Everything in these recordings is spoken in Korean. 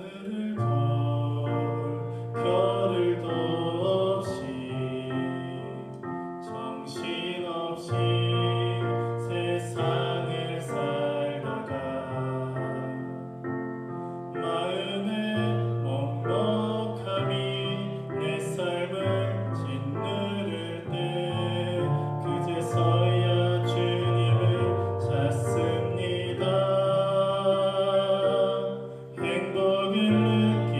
하늘을 돌 별을 도 없이 정신없이 세상을 살다가 마음의 먹먹함이 내 삶을 짓누를 때 그제서야 주님을 찾습니다. 행복을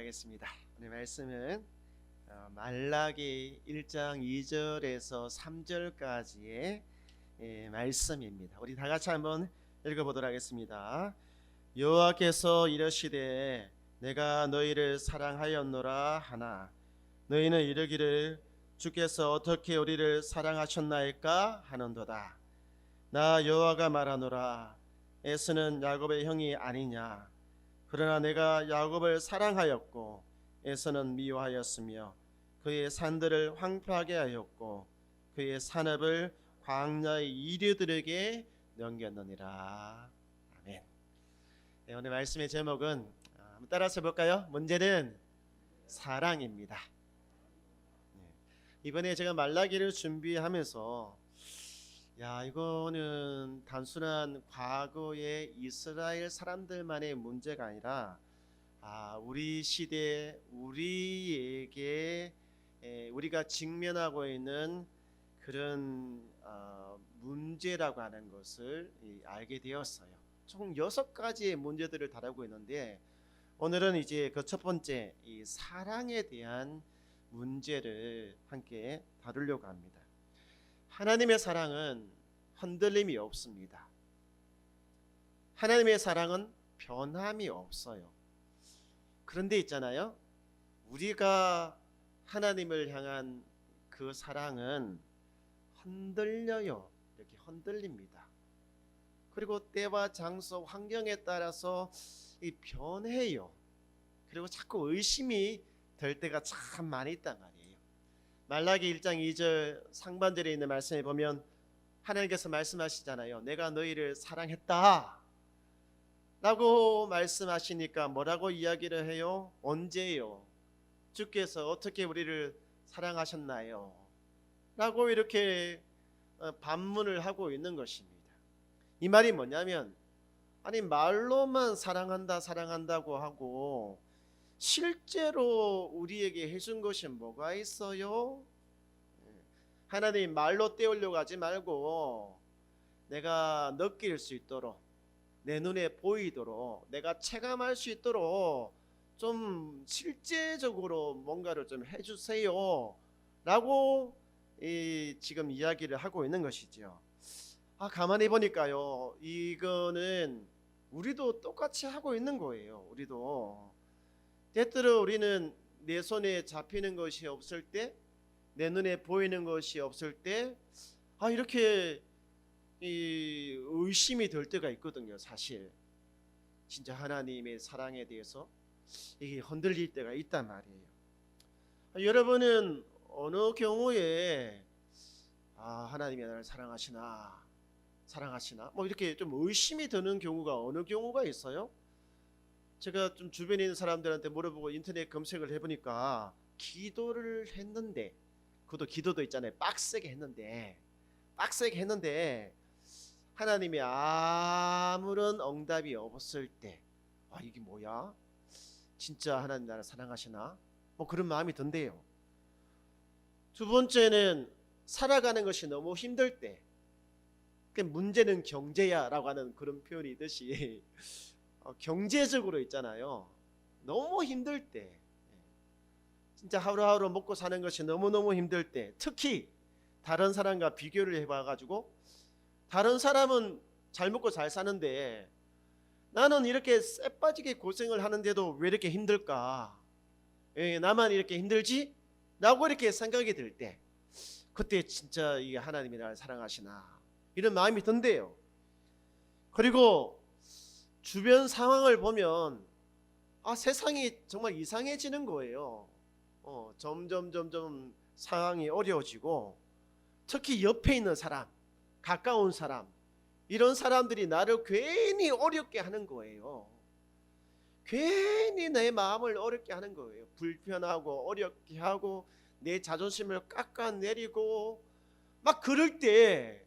하겠습니다. 오늘 말씀은 말라기 1장 2절에서 3절까지의 말씀입니다. 우리 다 같이 한번 읽어보도록 하겠습니다. 여호와께서 이르시되 내가 너희를 사랑하였노라 하나 너희는 이르기를 주께서 어떻게 우리를 사랑하셨나이까 하는도다. 나 여호와가 말하노라 에스는 야곱의 형이 아니냐. 그러나 내가 야곱을 사랑하였고 에서는 미워하였으며 그의 산들을 황폐하게 하였고 그의 산업을 광야의 이류들에게 넘겼느니라. 아멘. 네, 오늘 말씀의 제목은 한번 따라서 볼까요? 문제는 사랑입니다. 이번에 제가 말라기를 준비하면서 이거는 단순한 과거의 이스라엘 사람들만의 문제가 아니라 우리 시대 우리에게 우리가 직면하고 있는 그런 문제라고 하는 것을 알게 되었어요. 총 6가지의 문제들을 다루고 있는데 오늘은 이제 그 첫 번째 이 사랑에 대한 문제를 함께 다루려고 합니다. 하나님의 사랑은 흔들림이 없습니다. 하나님의 사랑은 변함이 없어요. 그런데 있잖아요, 우리가 하나님을 향한 그 사랑은 흔들려요. 이렇게 흔들립니다. 그리고 때와 장소, 환경에 따라서 변해요. 그리고 자꾸 의심이 될 때가 참 많이 있단 말이에요. 말라기 1장 2절 상반절에 있는 말씀에 보면 하나님께서 말씀하시잖아요. 내가 너희를 사랑했다 라고 말씀하시니까 뭐라고 이야기를 해요? 언제요? 주께서 어떻게 우리를 사랑하셨나요? 라고 이렇게 반문을 하고 있는 것입니다. 이 말이 뭐냐면 아니 말로만 사랑한다고 하고 실제로 우리에게 해준 것이 뭐가 있어요? 하나님 말로 때우려고 하지 말고 내가 느낄 수 있도록 내 눈에 보이도록 내가 체감할 수 있도록 좀 실제적으로 뭔가를 좀 해주세요 라고 지금 이야기를 하고 있는 것이죠. 가만히 보니까요, 이거는 우리도 똑같이 하고 있는 거예요. 우리도 때때로 우리는 내 손에 잡히는 것이 없을 때, 내 눈에 보이는 것이 없을 때 이렇게 의심이 될 때가 있거든요. 사실 진짜 하나님의 사랑에 대해서 이게 흔들릴 때가 있단 말이에요. 여러분은 어느 경우에 하나님이 나를 사랑하시나 뭐 이렇게 좀 의심이 드는 경우가 어느 경우가 있어요? 제가 좀 주변에 있는 사람들한테 물어보고 인터넷 검색을 해보니까 기도를 했는데, 그것도 기도도 있잖아요. 빡세게 했는데 하나님이 아무런 응답이 없을 때 이게 뭐야? 진짜 하나님 나를 사랑하시나? 뭐 그런 마음이 든대요. 두 번째는 살아가는 것이 너무 힘들 때, 문제는 경제야 라고 하는 그런 표현이 있듯이 경제적으로 있잖아요. 너무 힘들 때, 진짜 하루하루 먹고 사는 것이 너무너무 힘들 때, 특히 다른 사람과 비교를 해봐가지고 다른 사람은 잘 먹고 잘 사는데 나는 이렇게 쎄빠지게 고생을 하는데도 왜 이렇게 힘들까? 나만 이렇게 힘들지? 라고 이렇게 생각이 들 때, 그때 진짜 이게 하나님이 나를 사랑하시나 이런 마음이 든대요. 그리고 주변 상황을 보면 세상이 정말 이상해지는 거예요. 점점 상황이 어려워지고, 특히 옆에 있는 사람, 가까운 사람, 이런 사람들이 나를 괜히 어렵게 하는 거예요. 괜히 내 마음을 어렵게 하는 거예요. 불편하고 어렵게 하고 내 자존심을 깎아내리고 막 그럴 때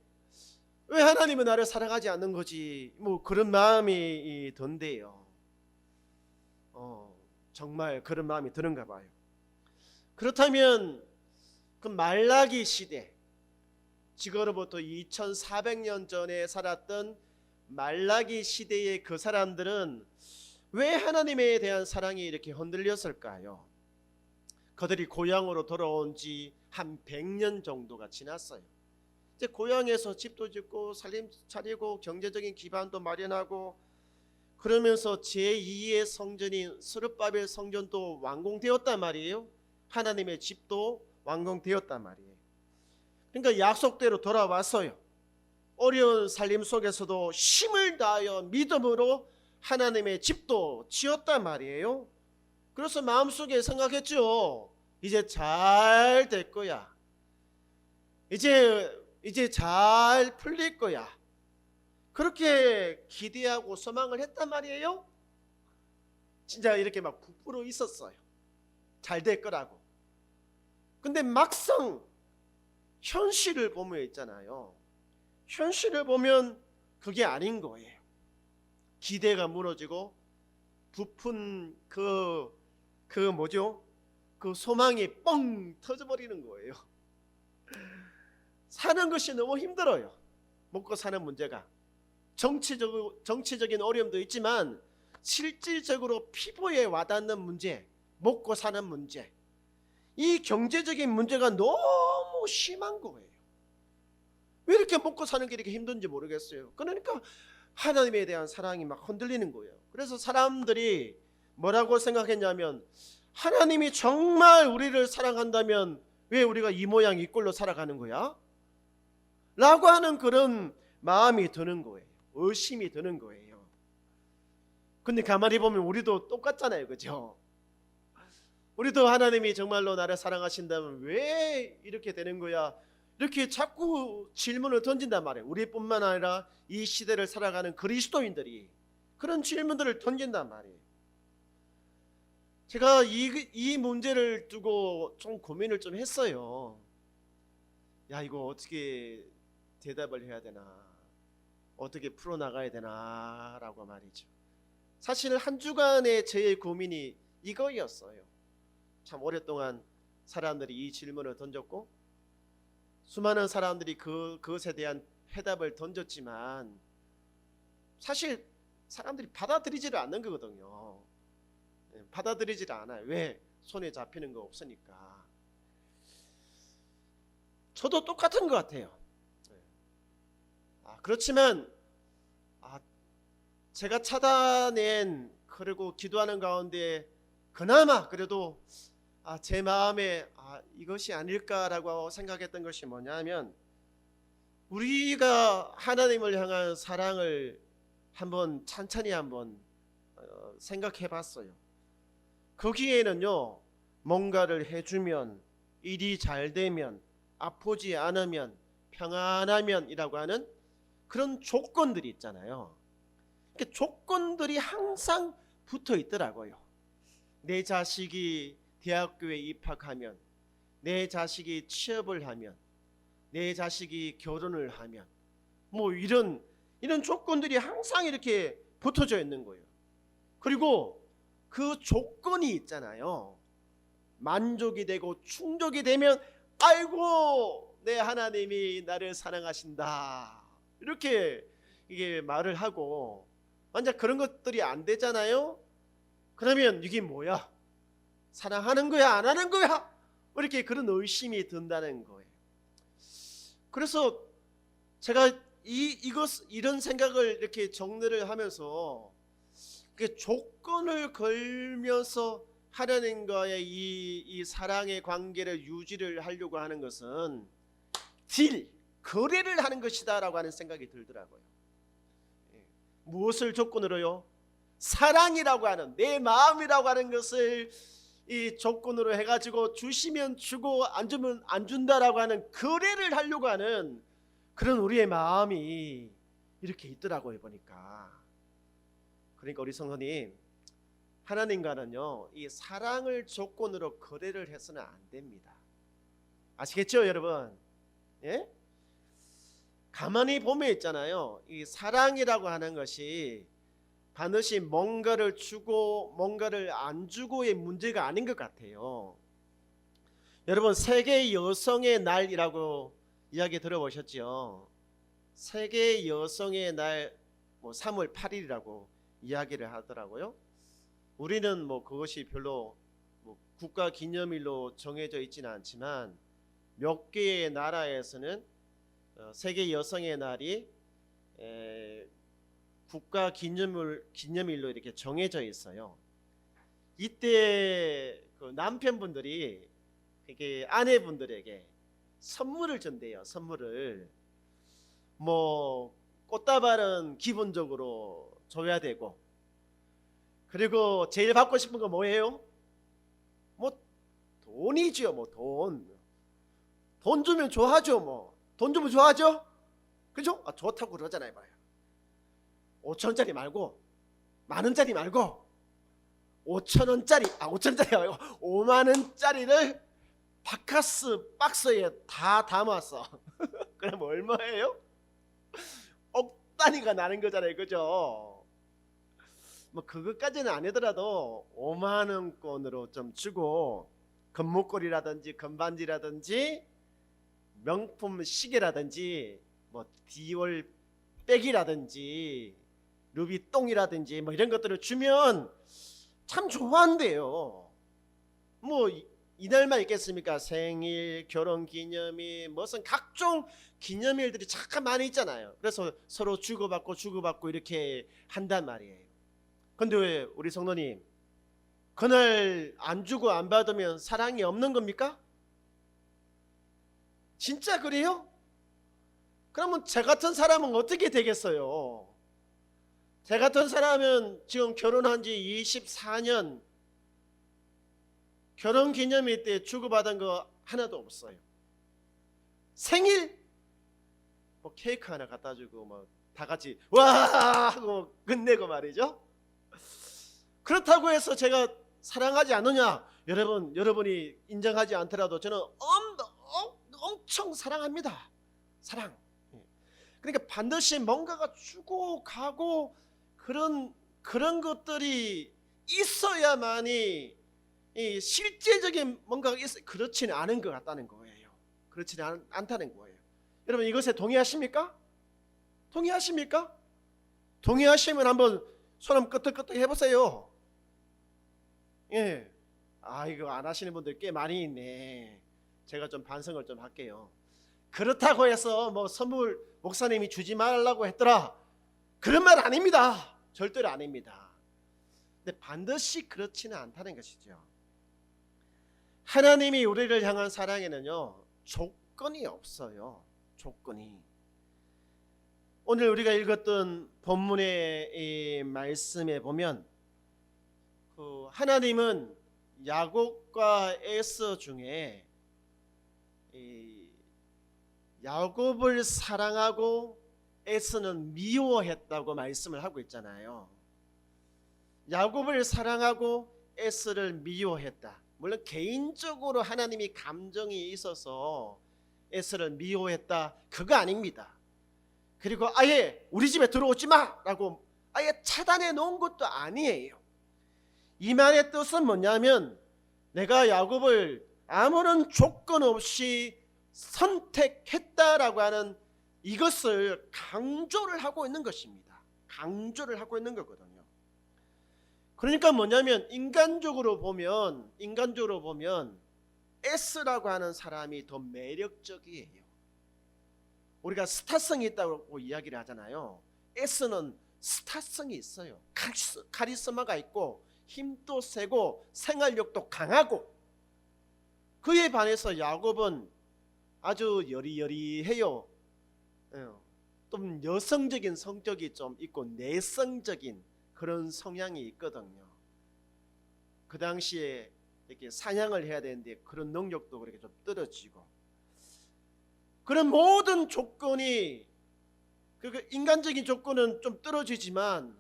왜 하나님은 나를 사랑하지 않는 거지? 뭐 그런 마음이 든대요. 정말 그런 마음이 드는가 봐요. 그렇다면 그 말라기 시대, 지금으로부터 2400년 전에 살았던 말라기 시대의 그 사람들은 왜 하나님에 대한 사랑이 이렇게 흔들렸을까요? 그들이 고향으로 돌아온 지 한 100년 정도가 지났어요. 이제 고향에서 집도 짓고 살림 차리고 경제적인 기반도 마련하고 그러면서 제2의 성전인 스룹바벨 성전도 완공되었단 말이에요. 하나님의 집도 완공되었단 말이에요. 그러니까 약속대로 돌아왔어요. 어려운 살림 속에서도 힘을 다하여 믿음으로 하나님의 집도 지었단 말이에요. 그래서 마음속에 생각했죠. 이제 잘 될 거야. 이제 잘 풀릴 거야. 그렇게 기대하고 소망을 했단 말이에요. 진짜 이렇게 막 부풀어 있었어요. 잘 될 거라고. 근데 막상 현실을 보면 있잖아요. 현실을 보면 그게 아닌 거예요. 기대가 무너지고 부푼 그 소망이 뻥 터져버리는 거예요. 사는 것이 너무 힘들어요. 먹고 사는 문제가. 정치적인 어려움도 있지만 실질적으로 피부에 와닿는 문제, 먹고 사는 문제, 이 경제적인 문제가 너무 심한 거예요. 왜 이렇게 먹고 사는 게 이렇게 힘든지 모르겠어요. 그러니까 하나님에 대한 사랑이 막 흔들리는 거예요. 그래서 사람들이 뭐라고 생각했냐면, 하나님이 정말 우리를 사랑한다면 왜 우리가 이 모양 이 꼴로 살아가는 거야? 라고 하는 그런 마음이 드는 거예요. 의심이 드는 거예요. 근데 가만히 보면 우리도 똑같잖아요. 그죠? 우리도 하나님이 정말로 나를 사랑하신다면 왜 이렇게 되는 거야? 이렇게 자꾸 질문을 던진단 말이에요. 우리뿐만 아니라 이 시대를 살아가는 그리스도인들이 그런 질문들을 던진단 말이에요. 제가 이 문제를 두고 좀 고민을 좀 했어요. 야, 이거 어떻게 대답을 해야 되나, 어떻게 풀어나가야 되나 라고 말이죠. 사실 한 주간의 제 고민이 이거였어요. 참 오랫동안 사람들이 이 질문을 던졌고 수많은 사람들이 그것에 대한 해답을 던졌지만 사실 사람들이 받아들이지를 않는 거거든요. 받아들이지를 않아요. 왜? 손에 잡히는 거 없으니까. 저도 똑같은 것 같아요. 그렇지만 제가 찾아낸 그리고 기도하는 가운데 그나마 그래도 제 마음에 이것이 아닐까라고 생각했던 것이 뭐냐면, 우리가 하나님을 향한 사랑을 천천히 한번 생각해 봤어요. 거기에는요, 뭔가를 해주면, 일이 잘 되면, 아프지 않으면, 평안하면 이라고 하는 그런 조건들이 있잖아요. 조건들이 항상 붙어 있더라고요. 내 자식이 대학교에 입학하면, 내 자식이 취업을 하면, 내 자식이 결혼을 하면, 뭐 이런 조건들이 항상 이렇게 붙어져 있는 거예요. 그리고 그 조건이 있잖아요. 만족이 되고 충족이 되면, 아이고 내 하나님이 나를 사랑하신다, 이렇게 이게 말을 하고, 만약 그런 것들이 안 되잖아요. 그러면 이게 뭐야? 사랑하는 거야? 안 하는 거야? 이렇게 그런 의심이 든다는 거예요. 그래서 제가 이런 생각을 이렇게 정리를 하면서, 조건을 걸면서 하나님과의 이 사랑의 관계를 유지를 하려고 하는 것은 거래를 하는 것이다 라고 하는 생각이 들더라고요. 무엇을 조건으로요? 사랑이라고 하는, 내 마음이라고 하는 것을 이 조건으로 해가지고 주시면 주고 안 주면 안 준다라고 하는 거래를 하려고 하는 그런 우리의 마음이 이렇게 있더라고요, 보니까. 그러니까 우리 성도님, 하나님과는요, 이 사랑을 조건으로 거래를 해서는 안 됩니다. 아시겠죠, 여러분? 예? 가만히 보면 있잖아요, 이 사랑이라고 하는 것이 반드시 뭔가를 주고 뭔가를 안 주고의 문제가 아닌 것 같아요. 여러분, 세계 여성의 날이라고 이야기 들어보셨죠? 세계 여성의 날 3월 8일이라고 이야기를 하더라고요. 우리는 뭐 그것이 별로 뭐 국가 기념일로 정해져 있지는 않지만 몇 개의 나라에서는 세계 여성의 날이 국가 기념일로 이렇게 정해져 있어요. 이때 그 남편분들이 이게 아내분들에게 선물을 준대요. 선물을 뭐 꽃다발은 기본적으로 줘야 되고, 그리고 제일 받고 싶은 거 뭐예요? 뭐 돈이죠. 뭐 돈 주면 좋아하죠. 뭐 돈 주면 좋아하죠. 그죠? 좋다고 그러잖아요. 봐요. 5천원짜리 말고, 만원짜리 말고 5천원짜리, 5천원짜리 말고 5만원짜리를 바카스 박스에 다 담았어. 그럼 얼마예요? 억 단위가 나는 거잖아요. 그죠? 뭐 그것까지는 아니더라도 5만원권으로 좀 주고, 금목걸이라든지 금반지라든지 명품 시계라든지 뭐 디올 백이라든지 루비똥이라든지 뭐 이런 것들을 주면 참 좋아한대요. 뭐 이날만 있겠습니까? 생일, 결혼기념일, 무슨 각종 기념일들이 참 많이 있잖아요. 그래서 서로 주고받고 이렇게 한단 말이에요. 근데 왜 우리 성도님, 그날 안 주고 안 받으면 사랑이 없는 겁니까? 진짜 그래요? 그러면 제 같은 사람은 어떻게 되겠어요? 제 같은 사람은 지금 결혼한 지 24년, 결혼기념일 때 주고받은 거 하나도 없어요. 생일 뭐 케이크 하나 갖다 주고 뭐 다 같이 와 하고 끝내고 말이죠. 그렇다고 해서 제가 사랑하지 않느냐? 여러분이 인정하지 않더라도 저는 엄청 사랑합니다. 사랑. 그러니까 반드시 뭔가가 주고 가고 그런 것들이 있어야만이 이 실제적인 뭔가가 있어. 그렇지는 않은 것 같다는 거예요. 그렇지는 않다는 거예요. 여러분 이것에 동의하십니까? 동의하십니까? 동의하시면 한번 손 한번 끄덕끄덕 해보세요. 예. 이거 안 하시는 분들 꽤 많이 있네. 제가 좀 반성을 좀 할게요. 그렇다고 해서 뭐 선물 목사님이 주지 말라고 했더라, 그런 말 아닙니다. 절대로 아닙니다. 근데 반드시 그렇지는 않다는 것이죠. 하나님이 우리를 향한 사랑에는요 조건이 없어요. 조건이. 오늘 우리가 읽었던 본문의 이 말씀에 보면 하나님은 야곱과 에서 중에 야곱을 사랑하고 에서는 미워했다고 말씀을 하고 있잖아요. 야곱을 사랑하고 에서를 미워했다. 물론 개인적으로 하나님이 감정이 있어서 에서를 미워했다, 그거 아닙니다. 그리고 아예 우리 집에 들어오지 마라고 아예 차단해 놓은 것도 아니에요. 이 말의 뜻은 뭐냐면, 내가 야곱을 아무런 조건 없이 선택했다라고 하는 이것을 강조를 하고 있는 것입니다. 강조를 하고 있는 거거든요. 그러니까 뭐냐면 인간적으로 보면 S라고 하는 사람이 더 매력적이에요. 우리가 스타성이 있다고 이야기를 하잖아요. S는 스타성이 있어요. 카리스마가 있고 힘도 세고 생활력도 강하고, 그에 반해서 야곱은 아주 여리여리해요. 좀 여성적인 성격이 좀 있고 내성적인 그런 성향이 있거든요. 그 당시에 이렇게 사냥을 해야 되는데 그런 능력도 그렇게 좀 떨어지고, 그런 모든 조건이, 그 인간적인 조건은 좀 떨어지지만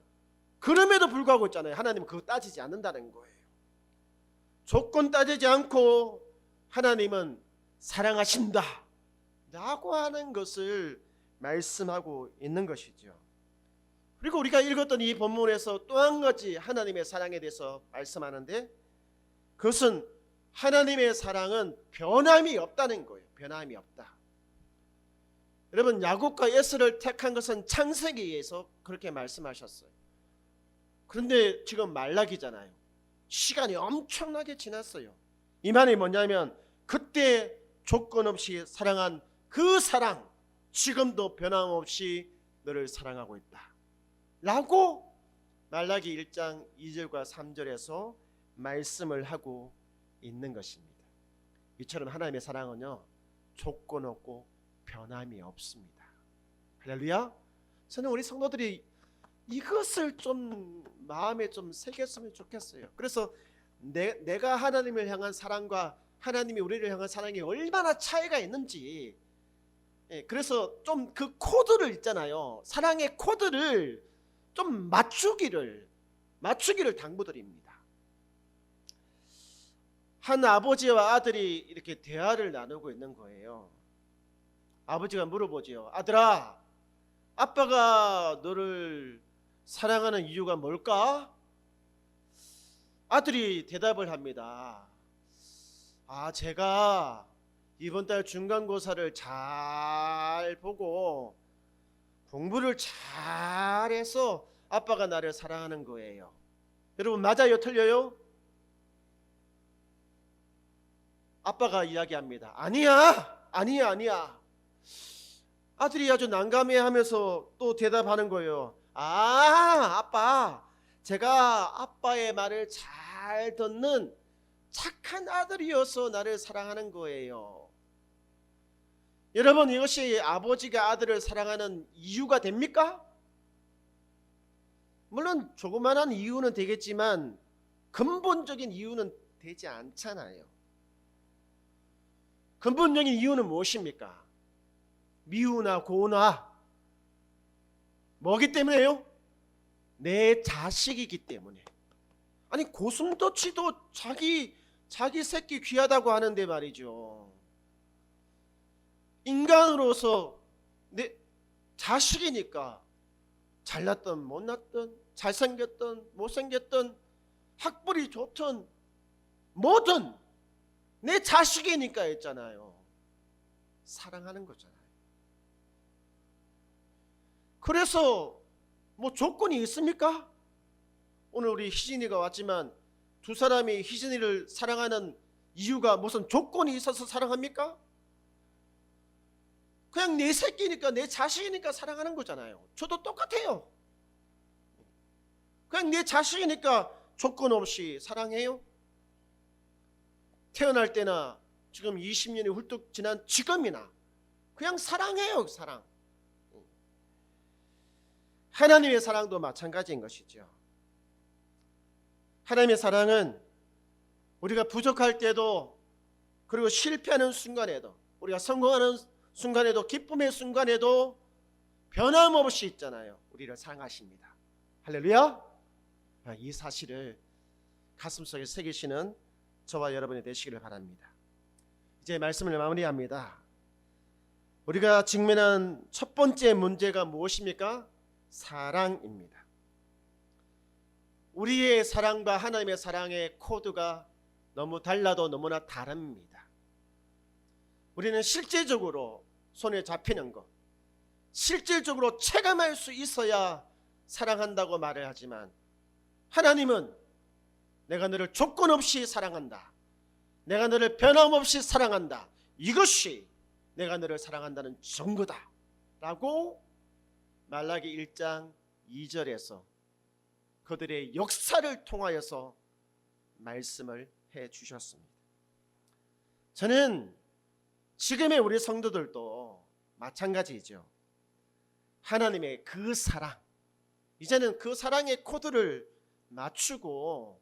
그럼에도 불구하고 있잖아요. 하나님은 그거 따지지 않는다는 거예요. 조건 따지지 않고 하나님은 사랑하신다 라고 하는 것을 말씀하고 있는 것이죠. 그리고 우리가 읽었던 이 본문에서 또 한 가지 하나님의 사랑에 대해서 말씀하는데, 그것은 하나님의 사랑은 변함이 없다는 거예요. 변함이 없다. 여러분 야곱과 에서를 택한 것은 창세기에서 그렇게 말씀하셨어요. 그런데 지금 말라기잖아요. 시간이 엄청나게 지났어요. 이 말이 뭐냐면 그때 조건 없이 사랑한 그 사랑 지금도 변함없이 너를 사랑하고 있다 라고 말라기 1장 2절과 3절에서 말씀을 하고 있는 것입니다. 이처럼 하나님의 사랑은요 조건 없고 변함이 없습니다. 할렐루야. 저는 우리 성도들이 이것을 좀 마음에 좀 새겼으면 좋겠어요. 그래서 내가 하나님을 향한 사랑과 하나님이 우리를 향한 사랑이 얼마나 차이가 있는지, 그래서 좀 그 코드를 있잖아요. 사랑의 코드를 좀 맞추기를 당부드립니다. 한 아버지와 아들이 이렇게 대화를 나누고 있는 거예요. 아버지가 물어보지요. 아들아, 아빠가 너를 사랑하는 이유가 뭘까? 아들이 대답을 합니다. 제가 이번 달 중간고사를 잘 보고 공부를 잘해서 아빠가 나를 사랑하는 거예요. 여러분, 맞아요? 틀려요? 아빠가 이야기합니다. 아니야. 아들이 아주 난감해하면서 또 대답하는 거예요. 아빠, 제가 아빠의 말을 잘 듣는 착한 아들이어서 나를 사랑하는 거예요. 여러분, 이것이 아버지가 아들을 사랑하는 이유가 됩니까? 물론 조그만한 이유는 되겠지만 근본적인 이유는 되지 않잖아요. 근본적인 이유는 무엇입니까? 미우나 고나 뭐기 때문에요? 내 자식이기 때문에. 아니, 고슴도치도 자기 새끼 귀하다고 하는데 말이죠. 인간으로서 내 자식이니까 잘났든 못났든 잘생겼든 못생겼든 학벌이 좋든 뭐든 내 자식이니까 했잖아요. 사랑하는 거잖아요. 그래서 뭐 조건이 있습니까? 오늘 우리 희진이가 왔지만 두 사람이 희진이를 사랑하는 이유가 무슨 조건이 있어서 사랑합니까? 그냥 내 새끼니까 내 자식이니까 사랑하는 거잖아요. 저도 똑같아요. 그냥 내 자식이니까 조건 없이 사랑해요. 태어날 때나 지금 20년이 훌쩍 지난 지금이나 그냥 사랑해요. 사랑. 하나님의 사랑도 마찬가지인 것이죠. 하나님의 사랑은 우리가 부족할 때도, 그리고 실패하는 순간에도, 우리가 성공하는 순간에도, 기쁨의 순간에도 변함없이 있잖아요. 우리를 사랑하십니다. 할렐루야. 이 사실을 가슴속에 새기시는 저와 여러분이 되시기를 바랍니다. 이제 말씀을 마무리합니다. 우리가 직면한 첫 번째 문제가 무엇입니까? 사랑입니다. 우리의 사랑과 하나님의 사랑의 코드가 너무 달라도 너무나 다릅니다. 우리는 실제적으로 손에 잡히는 것, 실질적으로 체감할 수 있어야 사랑한다고 말을 하지만, 하나님은 내가 너를 조건 없이 사랑한다, 내가 너를 변함없이 사랑한다, 이것이 내가 너를 사랑한다는 증거다 라고 말라기 1장 2절에서 그들의 역사를 통하여서 말씀을 해 주셨습니다. 저는 지금의 우리 성도들도 마찬가지죠. 하나님의 그 사랑, 이제는 그 사랑의 코드를 맞추고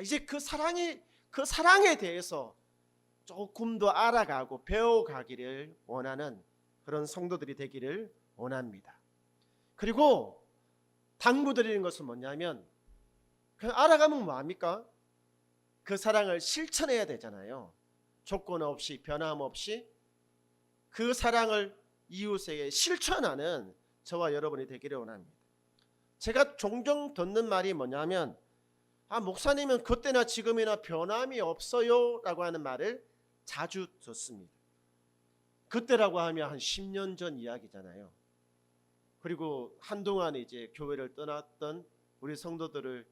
이제 그 사랑에 대해서 조금 더 알아가고 배워가기를 원하는 그런 성도들이 되기를 원합니다. 그리고 당부드리는 것은 뭐냐면, 그냥 알아가면 뭐합니까? 그 사랑을 실천해야 되잖아요. 조건 없이 변함없이 그 사랑을 이웃에게 실천하는 저와 여러분이 되기를 원합니다. 제가 종종 듣는 말이 뭐냐면, 목사님은 그때나 지금이나 변함이 없어요 라고 하는 말을 자주 듣습니다. 그때라고 하면 한 10년 전 이야기잖아요. 그리고 한동안 이제 교회를 떠났던 우리 성도들을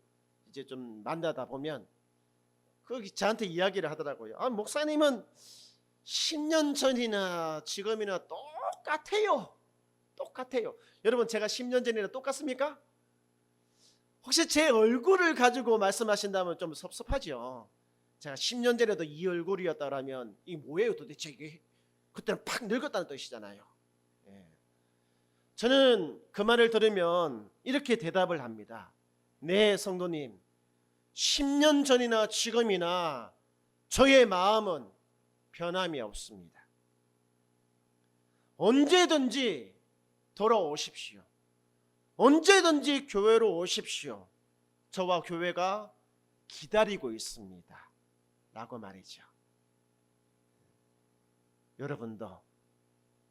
이제 좀 만나다 보면 그 저한테 이야기를 하더라고요. 아, 목사님은 10년 전이나 지금이나 똑같아요. 똑같아요. 여러분, 제가 10년 전이나 똑같습니까? 혹시 제 얼굴을 가지고 말씀하신다면 좀 섭섭하죠. 제가 10년 전에도 이 얼굴이었다면 이게 뭐예요 도대체 이게? 그때는 팍 늙었다는 뜻이잖아요. 예. 저는 그 말을 들으면 이렇게 대답을 합니다. 네, 성도님, 10년 전이나 지금이나 저의 마음은 변함이 없습니다. 언제든지 돌아오십시오. 언제든지 교회로 오십시오. 저와 교회가 기다리고 있습니다. 라고 말이죠.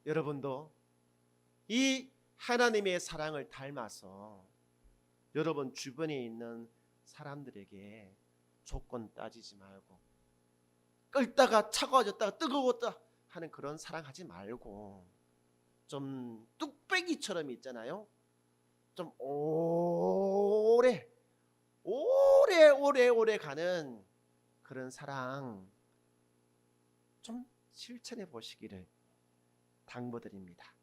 여러분도 이 하나님의 사랑을 닮아서 여러분 주변에 있는 사람들에게 조건 따지지 말고, 끓다가 차가워졌다가 뜨거웠다 하는 그런 사랑하지 말고, 좀 뚝배기처럼 있잖아요. 좀 오래 가는 그런 사랑 좀 실천해 보시기를 당부드립니다.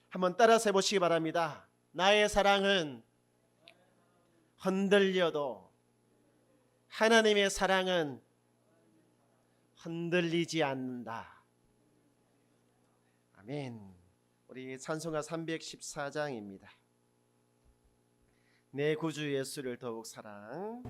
한번 따라서 해보시기 바랍니다. 나의 사랑은 흔들려도 하나님의 사랑은 흔들리지 않는다. 아멘. 우리 찬송가 314장입니다. 내 구주 예수를 더욱 사랑.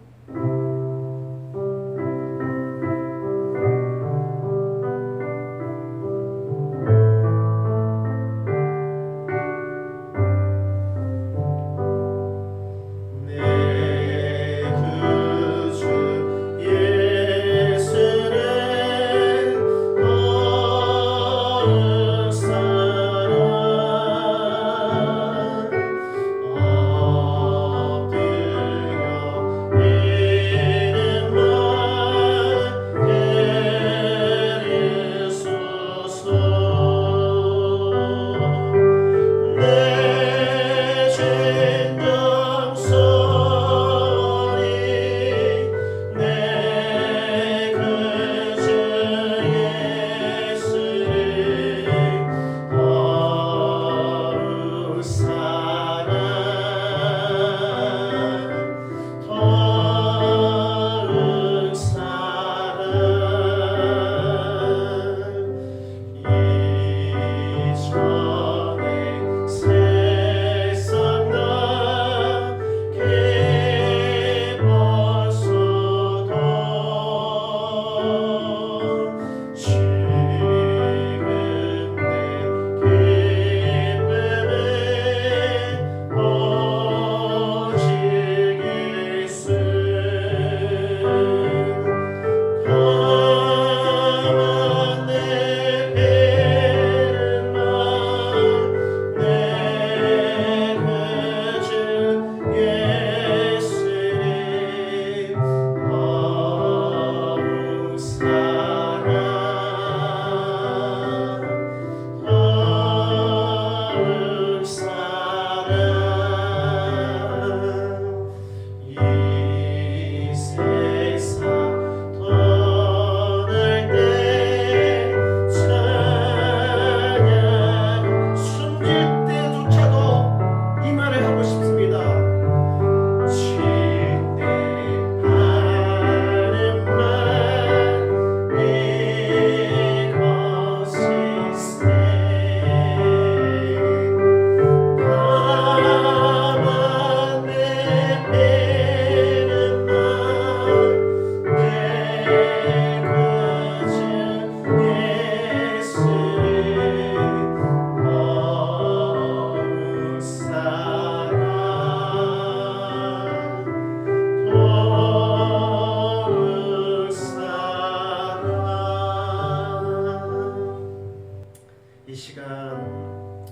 이 시간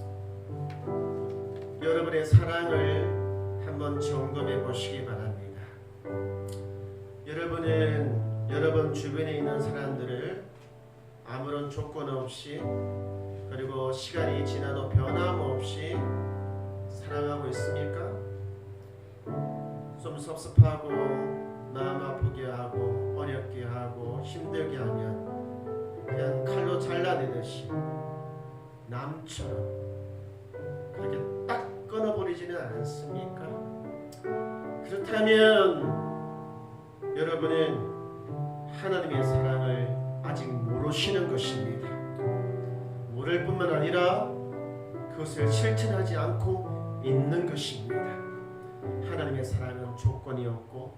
여러분의 사랑을 한번 점검해 보시기 바랍니다. 여러분은 여러분 주변에 있는 사람들을 아무런 조건 없이, 그리고 시간이 지나도 변함없이 사랑하고 있습니까? 좀 섭섭하고 마음 아프게 하고 어렵게 하고 힘들게 하면 그냥 칼로 잘라내듯이 남처럼 그렇게 딱 끊어버리지는 않습니까? 그렇다면 여러분은 하나님의 사랑을 아직 모르시는 것입니다. 모를 뿐만 아니라 그것을 실천하지 않고 있는 것입니다. 하나님의 사랑은 조건이 없고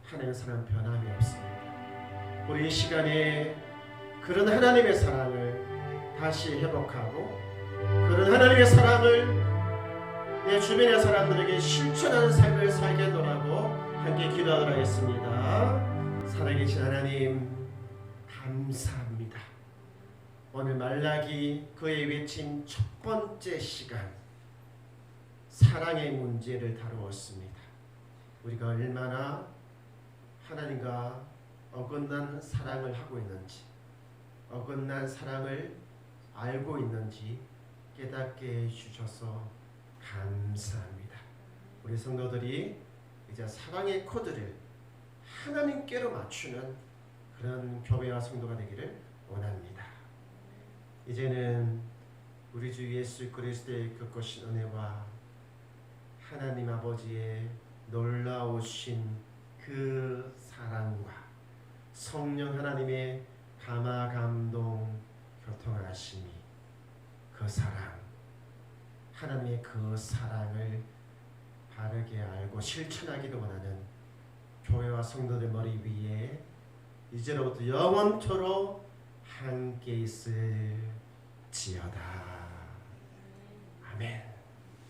하나님의 사랑은 변함이 없습니다. 우리 이 시간에 그런 하나님의 사랑을 다시 회복하고 그런 하나님의 사랑을 내 주변의 사람들에게 실천하는 삶을 살게 하라고 함께 기도하도록 하겠습니다. 살아계신 하나님 감사합니다. 오늘 말라기 그의 외친 첫 번째 시간 사랑의 문제를 다루었습니다. 우리가 얼마나 하나님과 어긋난 사랑을 하고 있는지 어긋난 사랑을 알고 있는지 깨닫게 해주셔서 감사합니다. 우리 성도들이 이제 사랑의 코드를 하나님께로 맞추는 그런 교회와 성도가 되기를 원합니다. 이제는 우리 주 예수 그리스도의 그 은혜와 하나님 아버지의 놀라우신 그 사랑과 성령 하나님의 감화 감동 교통하심이 그 사랑 하나님의 그 사랑을 바르게 알고 실천하기를 원하는 교회와 성도들 머리 위에 이제로부터 영원토록 함께 있을지어다. 아멘.